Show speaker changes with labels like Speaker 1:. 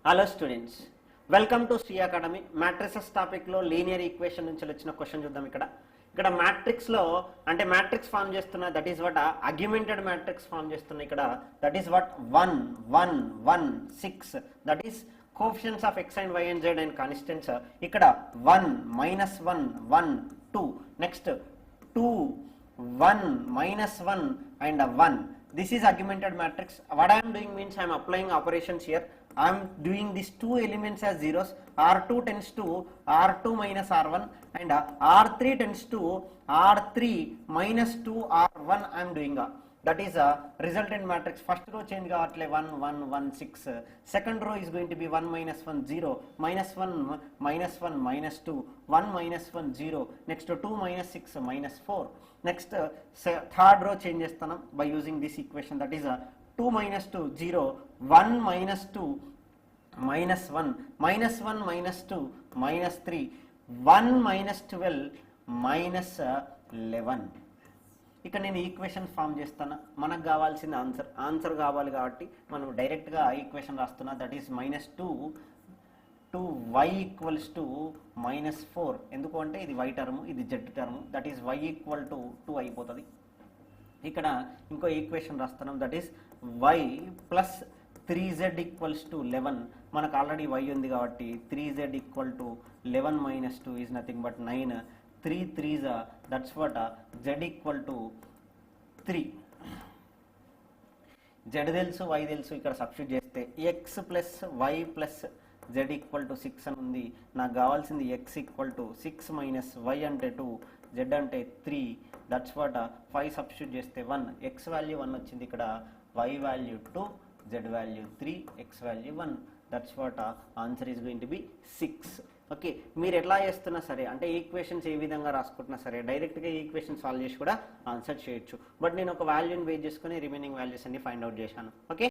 Speaker 1: Hello students, welcome to Shri academy. Matrices టాపిక్లో linear equation నుంచి వచ్చిన క్వశ్చన్ చూద్దాం. ఇక్కడ మ్యాట్రిక్స్లో అంటే మ్యాట్రిక్స్ ఫామ్ చేస్తున్న that is what augmented matrix form చేస్తున్న ఇక్కడ that is what 1 1 1 6 that is coefficients of x and y and z and constants. ఇక్కడ 1 -1 1 2 next 2 1 -1 and 1. This is augmented matrix. What I am doing means I am applying operations here. I am doing these two elements as zeros. R2 tends to R2 minus R1 and R3 tends to R3 minus 2 R1. I am doing that is a resultant matrix. First row change kavatle 1 1 1 6. Second row is going to be 1 minus 1 0 minus 1 minus 1 minus 2 1 minus 1 0 next 2 minus 6 minus 4. Next third row change chestunam by using this equation, that is 2 minus 2 0 1 minus 2 minus 1 minus 1 minus 2 minus 3 1 minus 12 minus 11. ఇక్కడ నేను equation form చేస్తాను. మనకు కావాల్సిన answer కావాలి కాబట్టి మనం డైరెక్ట్గా equation రాస్తున్నా. That is -2y equals to -4. ఎందుకు అంటే ఇది y టర్మ్, ఇది z term. That is y equal to 2 అయిపోతుంది. ఇక్కడ ఇంకో ఈక్వేషన్ రాస్తున్నాం. That is y plus 3z equals to 11. మనకు ఆల్రెడీ y ఉంది కాబట్టి 3z equal to 11 minus 2 is nothing but 9. 3 3s that's what z equal to 3. z తెలుసు, y తెలుసు. ఇక్కడ సబ్స్టిట్యూట్ చేస్తే x plus y plus z equal to 6 అని ఉంది. నాకు కావాల్సింది x equal to 6 minus y అంటే 2 z అంటే 3. దట్స్ వాట్ 5 సబ్స్టిట్యూట్ చేస్తే 1. x వాల్యూ 1 వచ్చింది. ఇక్కడ y value 2, z value 3, x value 1. That's what answer is going to be 6. Okay, మీరు ఎట్లా చేస్తున్నా సరే అంటే ఈక్వేషన్స్ ఏ విధంగా రాసుకుంటున్నా సరే డైరెక్ట్గా ఈక్వేషన్ సాల్వ్ చేసి కూడా ఆన్సర్ చేయొచ్చు. బట్ నేను ఒక వాల్యూని బేస్ చేసుకుని రిమైనింగ్ వాల్యూస్ అన్ని ఫైండ్ అవుట్ చేశాను. ఓకే.